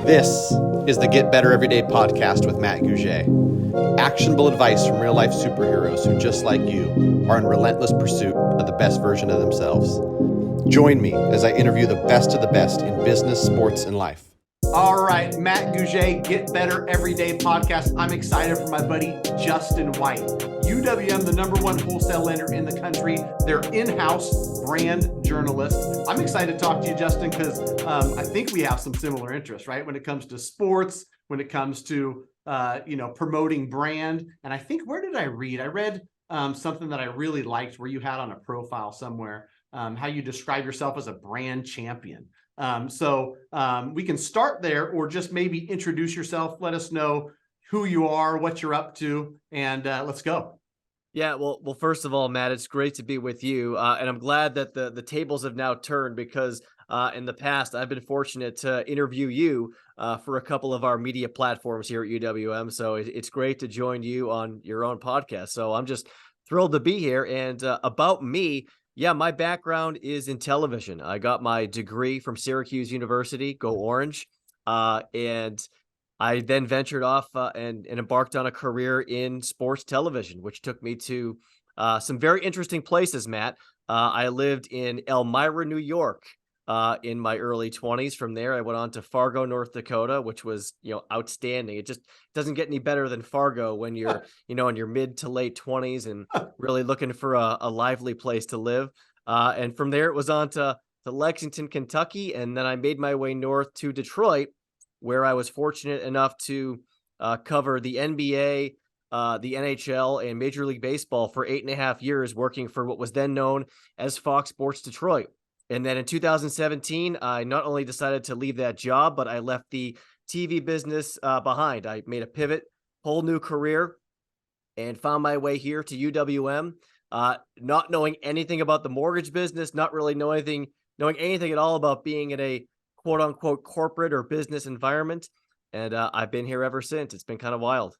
This is the Get Better Everyday podcast with Matt Gouget. Actionable advice from real-life superheroes who, just like you, are in relentless pursuit of the best version of themselves. Join me as I interview the best of the best in business, sports, and life. All right, Matt Gouget, Get Better Everyday podcast. I'm excited for my buddy, Justin White. UWM, the number one wholesale lender in the country. They're in-house brand journalists. I'm excited to talk to you, Justin, because I think we have some similar interests, right? When it comes to sports, when it comes to, promoting brand. And I think, where did I read? I read something that I really liked where you had on a profile somewhere, how you describe yourself as a brand champion. So we can start there, or just maybe introduce yourself. Let us know who you are, what you're up to, and let's go. Yeah, well, first of all, Matt, it's great to be with you, and I'm glad that the tables have now turned because in the past I've been fortunate to interview you for a couple of our media platforms here at UWM. So it's great to join you on your own podcast. So I'm just thrilled to be here. And about me, yeah, my background is in television. I got my degree from Syracuse University, go Orange, and I then ventured off and embarked on a career in sports television, which took me to some very interesting places, Matt. I lived in Elmira, New York, in my early 20s. From there, I went on to Fargo, North Dakota, which was, outstanding. It just doesn't get any better than Fargo when you're, in your mid to late 20s and really looking for a lively place to live. And from there, it was on to Lexington, Kentucky. And then I made my way north to Detroit, where I was fortunate enough to cover the NBA, the NHL, and Major League Baseball for 8.5 years, working for what was then known as Fox Sports Detroit. And then in 2017, I not only decided to leave that job, but I left the TV business behind. I made a pivot, whole new career, and found my way here to UWM, not knowing anything about the mortgage business, not really knowing anything at all about being in a quote unquote corporate or business environment. And I've been here ever since. It's been kind of wild.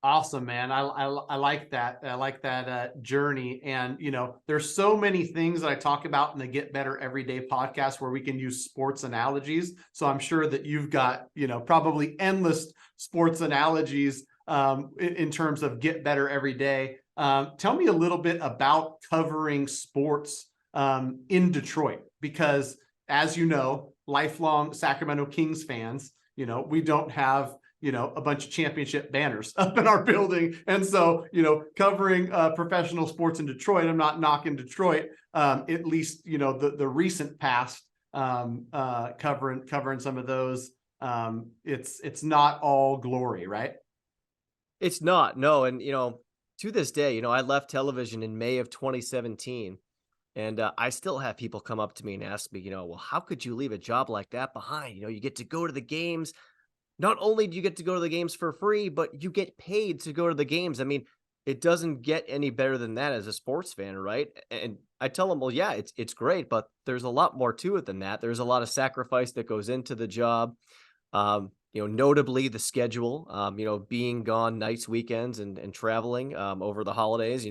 Awesome, man. I like that. I like that journey. And, there's so many things that I talk about in the Get Better Everyday podcast where we can use sports analogies. So I'm sure that you've got, probably endless sports analogies in terms of Get Better Every Day. Tell me a little bit about covering sports in Detroit, because as you know, lifelong Sacramento Kings fans, we don't have, a bunch of championship banners up in our building. And so, covering professional sports in Detroit, I'm not knocking Detroit, at least, the recent past, covering some of those. It's not all glory, right? It's not, no. And, to this day, I left television in May of 2017. And I still have people come up to me and ask me, well, how could you leave a job like that behind? You get to go to the games. Not only do you get to go to the games for free, but you get paid to go to the games. I mean, it doesn't get any better than that as a sports fan, right? And I tell them, well, yeah, it's great, but there's a lot more to it than that. There's a lot of sacrifice that goes into the job. Notably the schedule, being gone nights, weekends, and traveling over the holidays.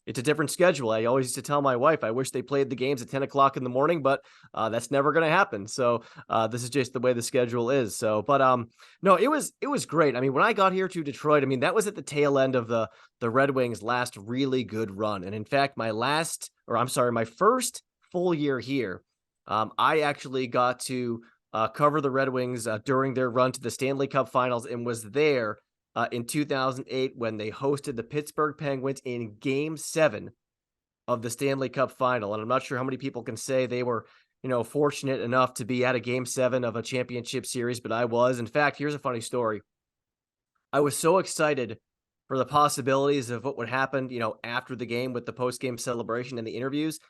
It's a different schedule. I always used to tell my wife, I wish they played the games at 10 o'clock in the morning, but that's never going to happen. So this is just the way the schedule is. So, but no, it was great. I mean, when I got here to Detroit, I mean, that was at the tail end of the Red Wings' last really good run. And in fact, my first full year here, I actually got to cover the Red Wings during their run to the Stanley Cup Finals, and was there in 2008 when they hosted the Pittsburgh Penguins in Game 7 of the Stanley Cup Final. And I'm not sure how many people can say they were, fortunate enough to be at a Game 7 of a championship series, but I was. In fact, here's a funny story. I was so excited for the possibilities of what would happen, after the game with the post-game celebration and the interviews,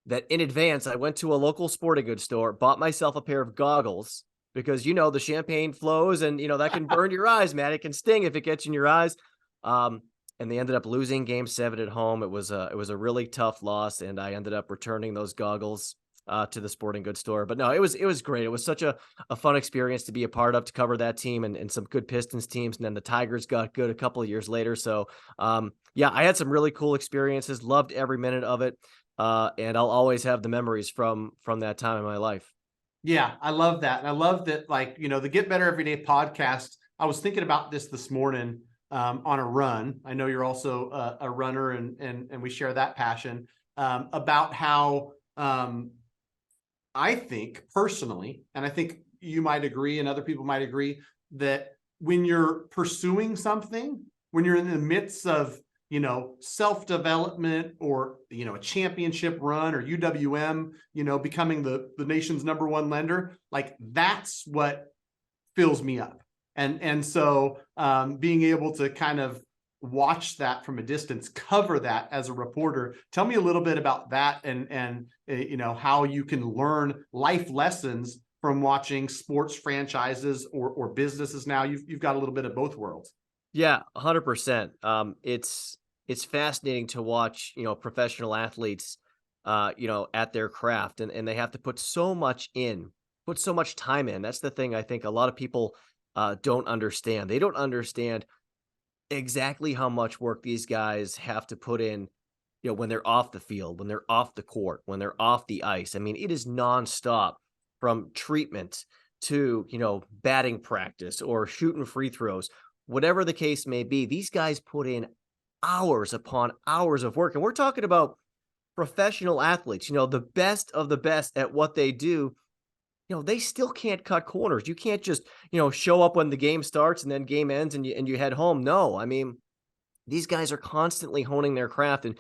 that in advance I went to a local sporting goods store, bought myself a pair of goggles, because, the champagne flows and, that can burn your eyes, man. It can sting if it gets in your eyes. And they ended up losing Game 7 at home. It was a really tough loss, and I ended up returning those goggles to the sporting goods store. But no, it was great. It was such a fun experience to be a part of, to cover that team and some good Pistons teams. And then the Tigers got good a couple of years later. So, yeah, I had some really cool experiences, loved every minute of it. And I'll always have the memories from that time in my life. Yeah, I love that. And I love that, like, the Get Better Everyday podcast. I was thinking about this morning on a run. I know you're also a runner, and we share that passion about how I think personally, and I think you might agree, and other people might agree, that when you're pursuing something, when you're in the midst of, self development, or, a championship run, or UWM, becoming the nation's #1 lender, like that's what fills me up. And so being able to kind of watch that from a distance, cover that as a reporter. Tell me a little bit about that, and how you can learn life lessons from watching sports franchises or businesses. Now you've got a little bit of both worlds. Yeah, 100%. It's fascinating to watch, professional athletes, at their craft, and they have to put so much time in. That's the thing I think a lot of people don't understand. They don't understand exactly how much work these guys have to put in, when they're off the field, when they're off the court, when they're off the ice. I mean, it is nonstop from treatment to, batting practice or shooting free throws, whatever the case may be. These guys put in hours upon hours of work. And we're talking about professional athletes, the best of the best at what they do. They still can't cut corners. You can't just, show up when the game starts and then game ends and you head home. No, I mean, these guys are constantly honing their craft. And,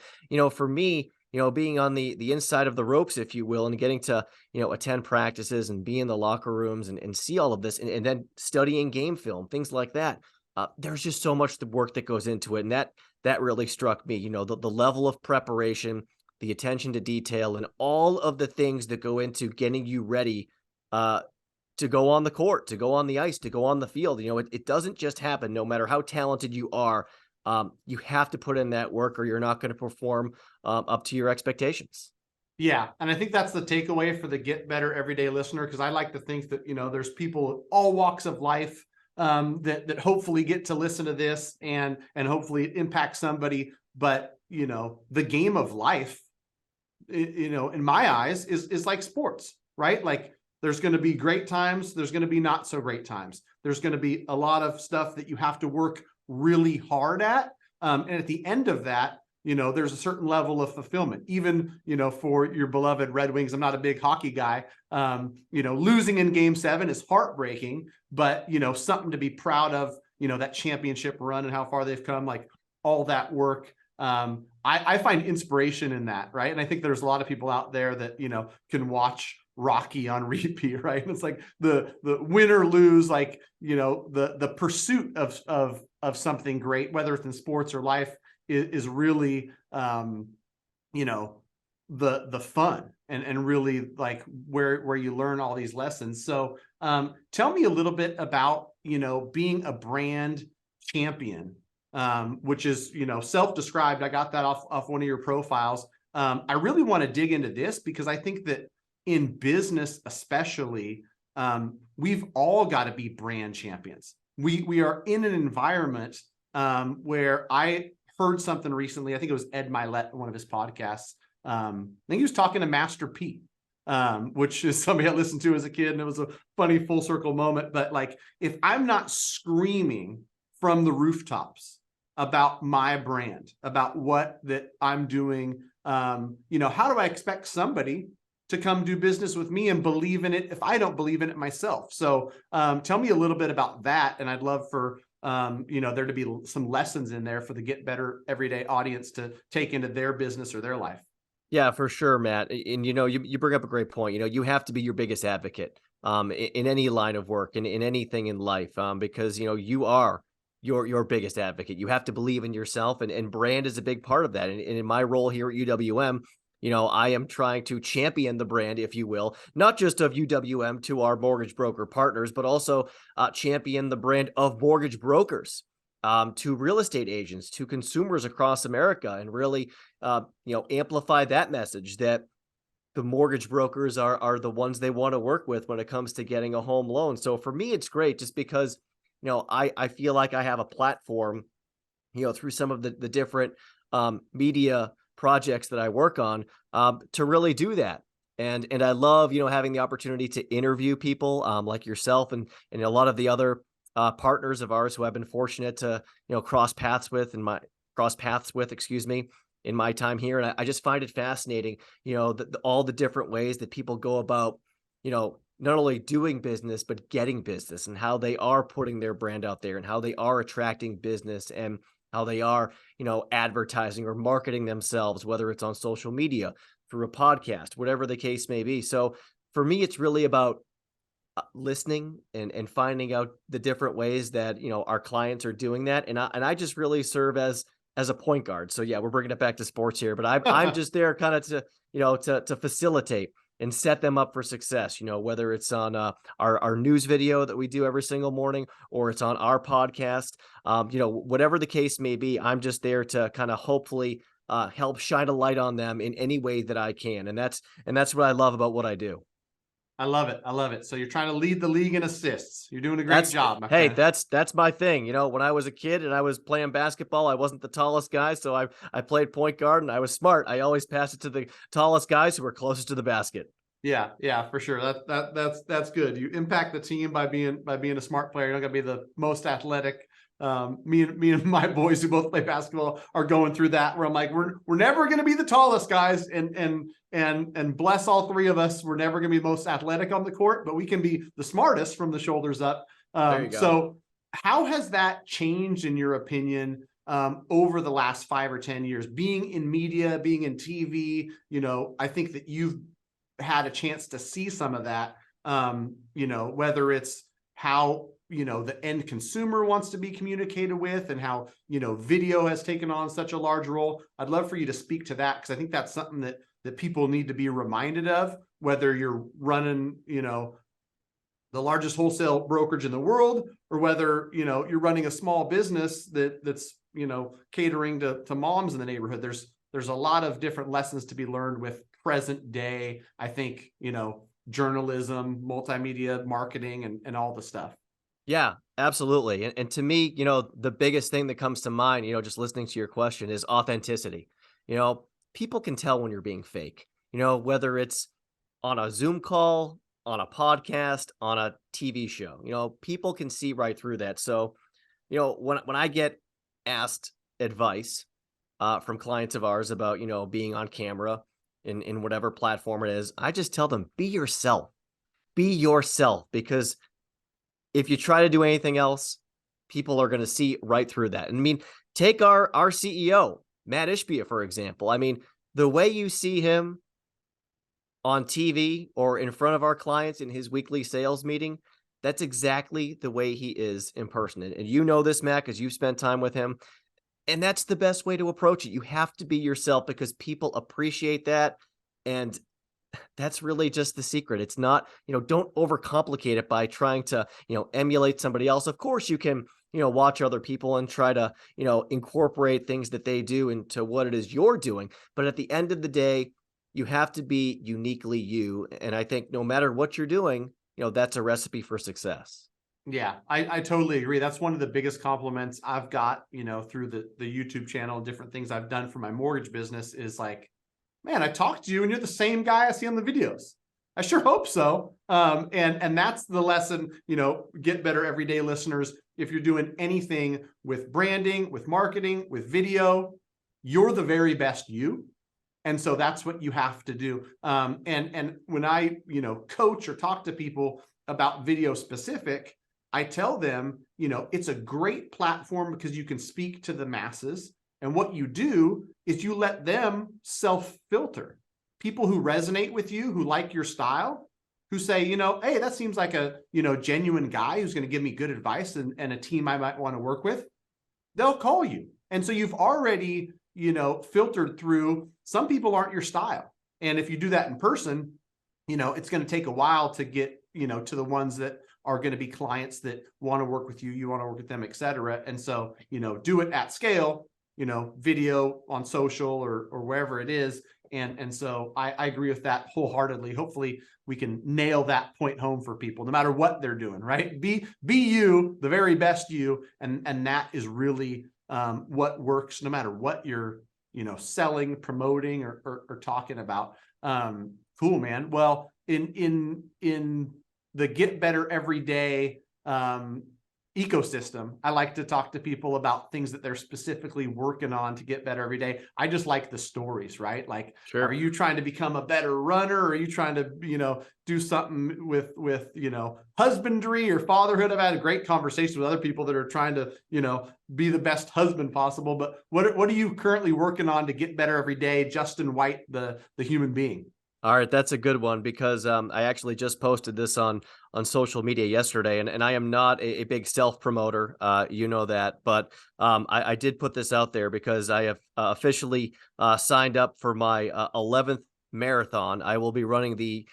for me, being on the inside of the ropes, if you will, and getting to, attend practices and be in the locker rooms and see all of this, and then studying game film, things like that. There's just so much the work that goes into it. And that really struck me, the level of preparation, the attention to detail, and all of the things that go into getting you ready uh, to go on the court, to go on the ice, to go on the field. It doesn't just happen. No matter how talented you are, you have to put in that work, or you're not going to perform up to your expectations. Yeah, and I think that's the takeaway for the Get Better Everyday listener, because I like to think that there's people of all walks of life that hopefully get to listen to this, and hopefully it impacts somebody. But the game of life, in my eyes, is like sports, right? Like there's going to be great times, there's going to be not so great times. There's going to be a lot of stuff that you have to work really hard at, and at the end of that, there's a certain level of fulfillment. Even, for your beloved Red Wings, I'm not a big hockey guy. Losing in Game 7 is heartbreaking, but, something to be proud of, that championship run and how far they've come, like all that work. I find inspiration in that, right? And I think there's a lot of people out there that, can watch Rocky on repeat, right? And it's like the win or lose, like, the pursuit of something great, whether it's in sports or life, is really the fun, and really like where you learn all these lessons. So tell me a little bit about being a brand champion, which is self-described. I got that off one of your profiles. I really want to dig into this, because I think that in business especially, we've all got to be brand champions. We are in an environment where I heard something recently. I think it was Ed Milet in one of his podcasts. I think he was talking to Master P, which is somebody I listened to as a kid, and it was a funny full circle moment. But like, if I'm not screaming from the rooftops about my brand, about what that I'm doing, how do I expect somebody to come do business with me and believe in it if I don't believe in it myself? So tell me a little bit about that. And I'd love for there to be some lessons in there for the Get Better Everyday audience to take into their business or their life. Yeah, for sure, Matt. And you bring up a great point. You have to be your biggest advocate in any line of work and in anything in life, because you are your biggest advocate. You have to believe in yourself, and brand is a big part of that. And in my role here at UWM, I am trying to champion the brand, if you will, not just of UWM to our mortgage broker partners, but also champion the brand of mortgage brokers to real estate agents, to consumers across America, and really, amplify that message that the mortgage brokers are the ones they want to work with when it comes to getting a home loan. So for me, it's great just because, I feel like I have a platform, through some of the different media projects that I work on, to really do that. And I love, having the opportunity to interview people like yourself and a lot of the other partners of ours who I've been fortunate to, cross paths with, excuse me, in my time here. And I just find it fascinating, all the different ways that people go about, not only doing business, but getting business, and how they are putting their brand out there, and how they are attracting business, and how they are, advertising or marketing themselves, whether it's on social media, through a podcast, whatever the case may be. So for me, it's really about listening and finding out the different ways that, our clients are doing that. And I just really serve as a point guard. So yeah, we're bringing it back to sports here, but I'm just there kind of to, to facilitate and set them up for success, whether it's on our news video that we do every single morning, or it's on our podcast, whatever the case may be. I'm just there to kind of hopefully help shine a light on them in any way that I can. And that's what I love about what I do. I love it. I love it. So you're trying to lead the league in assists. You're doing a great That's job, my Hey, friend. that's my thing. When I was a kid and I was playing basketball, I wasn't the tallest guy, so I played point guard, and I was smart. I always passed it to the tallest guys who were closest to the basket. Yeah, for sure. That's good. You impact the team by being a smart player. You're not gonna be the most athletic. Me and my boys who both play basketball are going through that, where I'm like, we're never gonna be the tallest guys, and bless all three of us, we're never gonna be the most athletic on the court, but we can be the smartest from the shoulders up. There you go. So how has that changed, in your opinion, over the last 5 or 10 years, being in media, being in TV? I think that you've had a chance to see some of that, whether it's how, the end consumer wants to be communicated with, and how, video has taken on such a large role. I'd love for you to speak to that, because I think that's something that people need to be reminded of, whether you're running, the largest wholesale brokerage in the world, or whether, you're running a small business that's, catering to moms in the neighborhood. There's a lot of different lessons to be learned with present day, I think, journalism, multimedia, marketing, and all the stuff. Yeah, absolutely. And to me, the biggest thing that comes to mind, just listening to your question, is authenticity. People can tell when you're being fake, whether it's on a Zoom call, on a podcast, on a TV show, people can see right through that. So, when I get asked advice from clients of ours about, being on camera in whatever platform it is, I just tell them, be yourself. Be yourself, because if you try to do anything else, people are going to see right through that. And I mean, take our CEO, Matt Ishbia, for example. I mean, the way you see him on TV or in front of our clients in his weekly sales meeting, that's exactly the way he is in person. And you know this, Matt, because you've spent time with him. And that's the best way to approach it. You have to be yourself, because people appreciate that. And that's really just the secret. It's not, don't overcomplicate it by trying to, emulate somebody else. Of course, you can, watch other people and try to, incorporate things that they do into what it is you're doing. But at the end of the day, you have to be uniquely you. And I think no matter what you're doing, that's a recipe for success. Yeah, I totally agree. That's one of the biggest compliments I've got, through the YouTube channel and different things I've done for my mortgage business, is like, man, I talked to you and you're the same guy I see on the videos. I sure hope so. And that's the lesson, get better everyday listeners. If you're doing anything with branding, with marketing, with video, you're the very best you. And so that's what you have to do. And when I, coach or talk to people about video specific, I tell them, it's a great platform because you can speak to the masses. And what you do is you let them self-filter. People who resonate with you, who like your style, who say, hey, that seems like a, genuine guy who's going to give me good advice and a team I might want to work with, they'll call you. And so you've already, filtered through. Some people aren't your style. And if you do that in person, it's going to take a while to get, to the ones that are going to be clients that want to work with you, you want to work with them, et cetera. And so, do it at scale, video on social or wherever it is. And so I agree with that wholeheartedly. Hopefully we can nail that point home for people, no matter what they're doing, right? Be you, the very best you. And that is really what works, no matter what you're, selling, promoting, or talking about. Cool, man. Well, in the get better every day ecosystem, I like to talk to people about things that they're specifically working on to get better every day. I just like the stories, right? Like, are Sure. you trying to become a better runner? Or are you trying to, do something with, husbandry or fatherhood? I've had a great conversation with other people that are trying to, be the best husband possible. But what are you currently working on to get better every day? Justin White, the human being. All right, that's a good one because I actually just posted this on social media yesterday, and I am not a big self promoter, you know that, but I did put this out there because I have officially signed up for my 11th marathon. I will be running the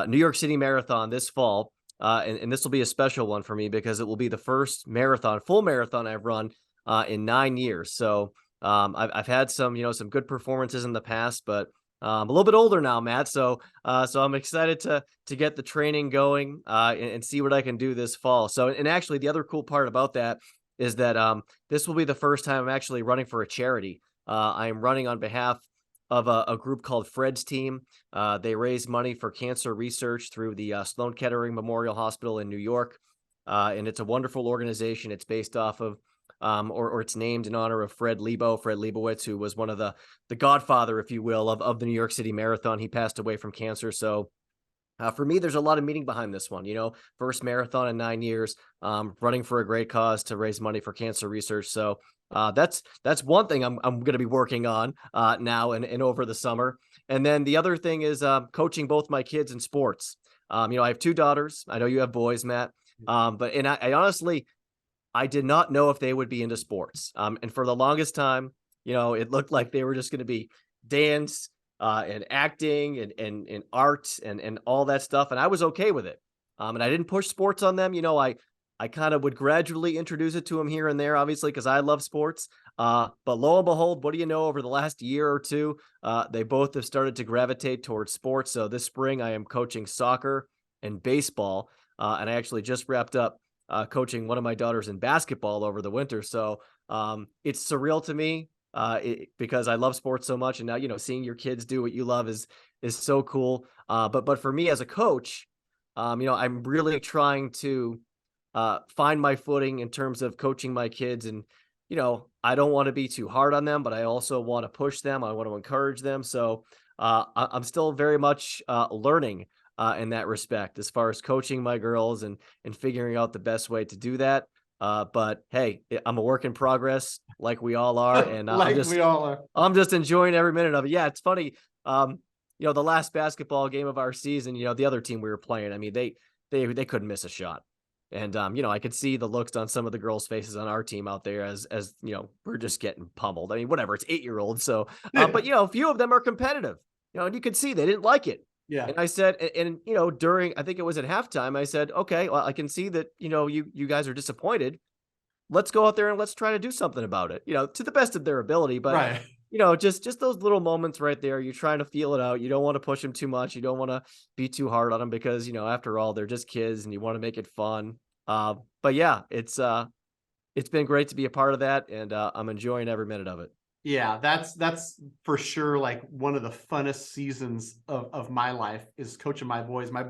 New York City Marathon this fall, and this will be a special one for me because it will be the first marathon, full marathon I've run in 9 years. So I've had some some good performances in the past, but I'm a little bit older now, Matt. So I'm excited to get the training going and see what I can do this fall. So, and actually, the other cool part about that is that this will be the first time I'm actually running for a charity. I am running on behalf of a group called Fred's Team. They raise money for cancer research through the Sloan Kettering Memorial Hospital in New York, and it's a wonderful organization. It's based off of or it's named in honor of Fred Leibowitz, who was one of the godfather, if you will, of the New York City Marathon. He passed away from cancer. So for me, there's a lot of meaning behind this one. First marathon in 9 years, running for a great cause to raise money for cancer research. So that's one thing I'm going to be working on now and over the summer. And then the other thing is coaching both my kids in sports. I have two daughters. I know you have boys, Matt. But I honestly, I did not know if they would be into sports. And for the longest time, it looked like they were just going to be dance and acting and art and all that stuff. And I was okay with it. And I didn't push sports on them. I kind of would gradually introduce it to them here and there, obviously, because I love sports. But lo and behold, what do you know? Over the last year or two, they both have started to gravitate towards sports. So this spring, I am coaching soccer and baseball. And I actually just wrapped up coaching one of my daughters in basketball over the winter. So it's surreal to me because I love sports so much. And now, seeing your kids do what you love is so cool. But for me as a coach, I'm really trying to find my footing in terms of coaching my kids. And, I don't want to be too hard on them, but I also want to push them. I want to encourage them. So I'm still very much learning in that respect, as far as coaching my girls and figuring out the best way to do that. But hey, I'm a work in progress, like we all are, and Like we all are. I'm just enjoying every minute of it. Yeah, it's funny. The last basketball game of our season, the other team we were playing, I mean, they couldn't miss a shot. And I could see the looks on some of the girls' faces on our team out there as we're just getting pummeled. I mean, whatever, it's 8-year-olds. So, but a few of them are competitive. And you could see they didn't like it. Yeah. And I said, and during, I think it was at halftime, I said, okay, well, I can see that, you guys are disappointed. Let's go out there and let's try to do something about it, to the best of their ability. But, Right. just those little moments right there, you're trying to feel it out. You don't want to push them too much. You don't want to be too hard on them because, after all, they're just kids and you want to make it fun. But yeah, it's been great to be a part of that. And I'm enjoying every minute of it. Yeah, that's for sure. Like one of the funnest seasons of my life is coaching my boys. My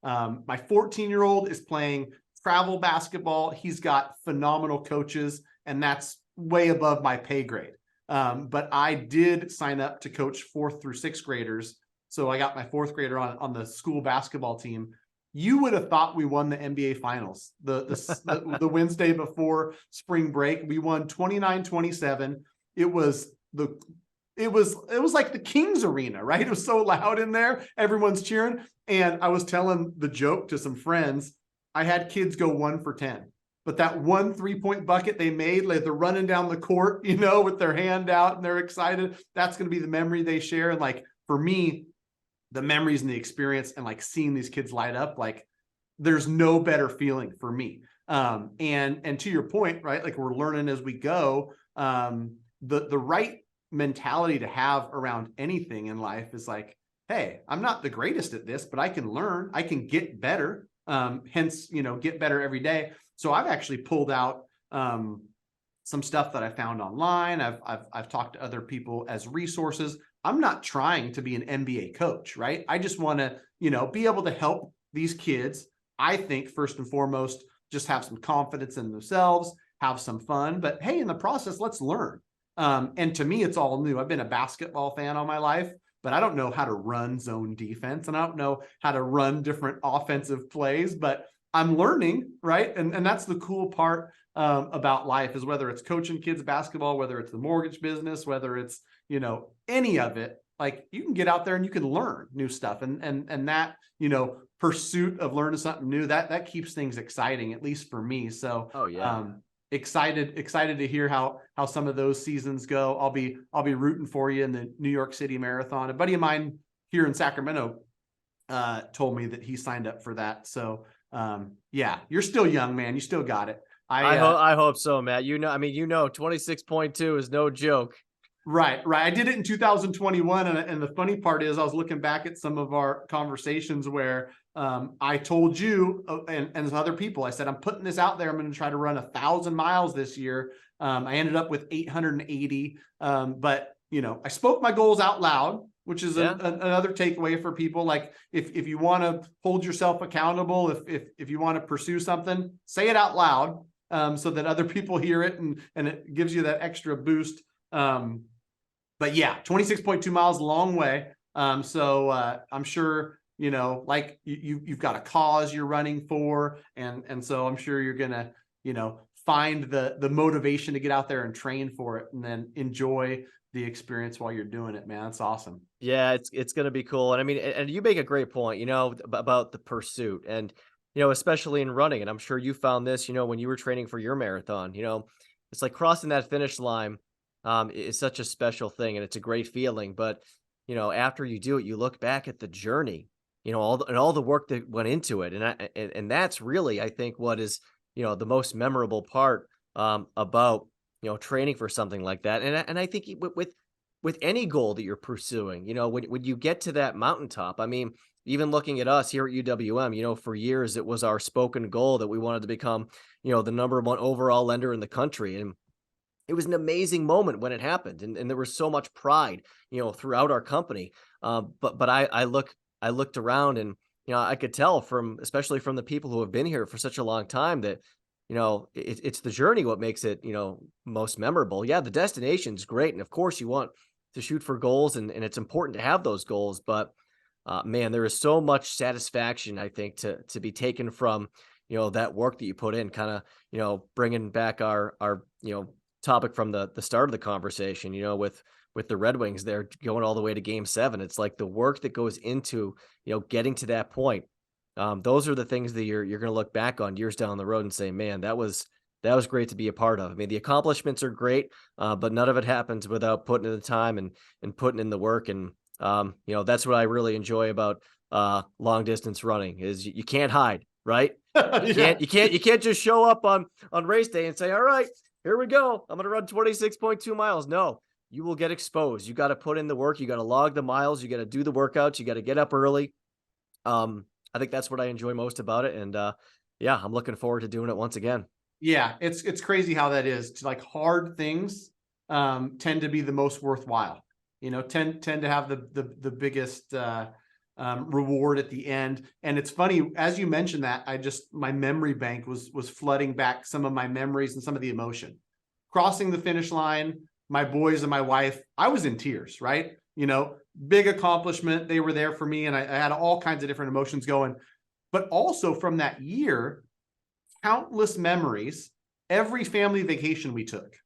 14-year-old is playing travel basketball. He's got phenomenal coaches, and that's way above my pay grade. But I did sign up to coach 4th through 6th graders. So I got my 4th grader on the school basketball team. You would have thought we won the NBA finals the Wednesday before spring break. We won 29-27. It was like the Kings arena, right? It was so loud in there. Everyone's cheering. And I was telling the joke to some friends. I had kids go 1 for 10, but that one 3-point bucket they made, like they're running down the court, with their hand out and they're excited. That's going to be the memory they share. And like, for me, the memories and the experience and like seeing these kids light up, like there's no better feeling for me. And to your point, right? Like we're learning as we go. The right mentality to have around anything in life is like, hey, I'm not the greatest at this, but I can learn, I can get better. Hence, get better every day. So I've actually pulled out some stuff that I found online. I've talked to other people as resources. I'm not trying to be an NBA coach, right? I just want to, be able to help these kids. I think first and foremost, just have some confidence in themselves, have some fun, but hey, in the process, let's learn. And to me, it's all new. I've been a basketball fan all my life, but I don't know how to run zone defense, and I don't know how to run different offensive plays, but I'm learning, right? And that's the cool part about life, is whether it's coaching kids basketball, whether it's the mortgage business, whether it's, any of it, like you can get out there and you can learn new stuff. And that, pursuit of learning something new, that keeps things exciting, at least for me. So, Oh yeah. excited to hear how some of those seasons go. I'll be rooting for you in the New York City Marathon. A buddy of mine here in Sacramento told me that he signed up for that. So yeah, you're still young, man. You still got it. I hope so, Matt. 26.2 is no joke. Right. I did it in 2021. And the funny part is I was looking back at some of our conversations where I told you and other people, I said, I'm putting this out there. I'm going to try to run 1,000 miles this year. I ended up with 880. But, I spoke my goals out loud, which is another takeaway for people. Like if you want to hold yourself accountable, if you want to pursue something, say it out loud so that other people hear it and it gives you that extra boost. But yeah, 26.2 miles, a long way. So I'm sure, like you've got a cause you're running for. And so I'm sure you're going to, find the motivation to get out there and train for it and then enjoy the experience while you're doing it, man. That's awesome. Yeah, it's going to be cool. And I mean, and you make a great point, about the pursuit and, especially in running. And I'm sure you found this, when you were training for your marathon, it's like crossing that finish line is such a special thing and it's a great feeling. But, after you do it, you look back at the journey, all the work that went into it. And that's really, I think, what is, the most memorable part about, training for something like that. And I think with any goal that you're pursuing, when you get to that mountaintop, I mean, even looking at us here at UWM, for years, it was our spoken goal that we wanted to become, the #1 overall lender in the country. And it was an amazing moment when it happened. And there was so much pride, throughout our company. But I looked around and, I could tell especially from the people who have been here for such a long time that, it's the journey what makes it, most memorable. Yeah, the destination's great. And of course you want to shoot for goals and it's important to have those goals. But man, there is so much satisfaction, I think, to be taken from, that work that you put in, kind of, bringing back our topic from the start of the conversation, with the Red Wings there going all the way to Game 7. It's like the work that goes into, getting to that point. Those are the things that you're going to look back on years down the road and say, man, that was great to be a part of. I mean, the accomplishments are great, but none of it happens without putting in the time and putting in the work. And, that's what I really enjoy about long distance running is you can't hide, right? You can't just show up on race day and say, all right, here we go. I'm going to run 26.2 miles. No, you will get exposed. You got to put in the work. You got to log the miles. You got to do the workouts. You got to get up early. I think that's what I enjoy most about it. And yeah, I'm looking forward to doing it once again. Yeah, it's crazy how that is. Like hard things tend to be the most worthwhile. Tend to have the biggest reward at the end. And it's funny, as you mentioned that, my memory bank was flooding back some of my memories and some of the emotion. Crossing the finish line, my boys and my wife, I was in tears, right? Big accomplishment. They were there for me, and I had all kinds of different emotions going. But also from that year, countless memories. Every family vacation we took,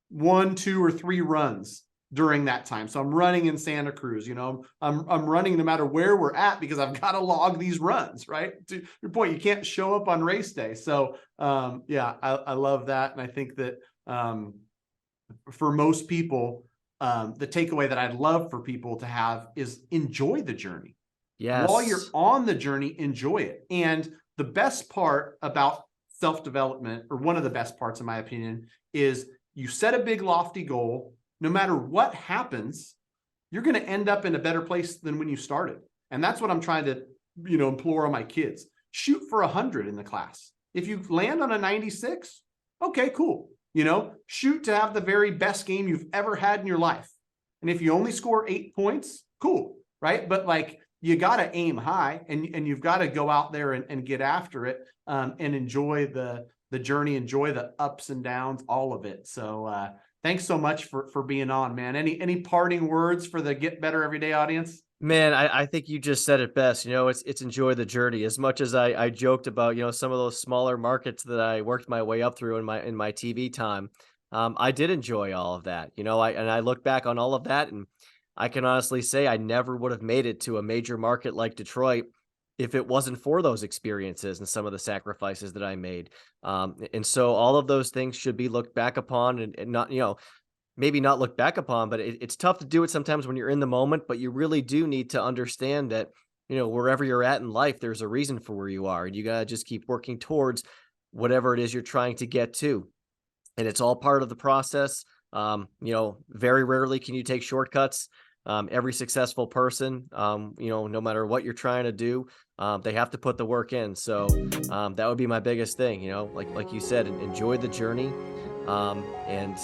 1, 2, or 3 runs during that time. So I'm running in Santa Cruz, I'm running no matter where we're at because I've got to log these runs, right? To your point, you can't show up on race day. So yeah, I love that. And I think that for most people, the takeaway that I'd love for people to have is enjoy the journey. Yes. While you're on the journey, enjoy it. And the best part about self-development, or one of the best parts, in my opinion, is you set a big lofty goal. No matter what happens, you're going to end up in a better place than when you started. And that's what I'm trying to, implore on my kids. Shoot for 100 in the class. If you land on a 96, okay, cool. Shoot to have the very best game you've ever had in your life. And if you only score 8 points, cool, right? But like, you got to aim high, and you've got to go out there and get after it, and enjoy the journey, enjoy the ups and downs, all of it. So thanks so much for being on, man. Any parting words for the Get Better Everyday audience? Man, I think you just said it best. It's enjoy the journey. As much as I joked about, some of those smaller markets that I worked my way up through in my TV time, I did enjoy all of that. I look back on all of that, and I can honestly say I never would have made it to a major market like Detroit if it wasn't for those experiences and some of the sacrifices that I made. And so all of those things should be looked back upon, and not, maybe not look back upon, but it's tough to do it sometimes when you're in the moment, but you really do need to understand that, wherever you're at in life, there's a reason for where you are, and you got to just keep working towards whatever it is you're trying to get to. And it's all part of the process. Very rarely can you take shortcuts. Every successful person, no matter what you're trying to do, they have to put the work in. So that would be my biggest thing, like you said, enjoy the journey. And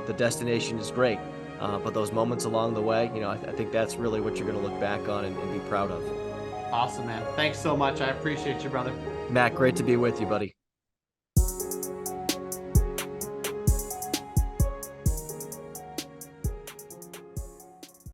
the destination is great. But those moments along the way, I think that's really what you're going to look back on and be proud of. Awesome, man. Thanks so much. I appreciate you, brother. Matt, great to be with you, buddy.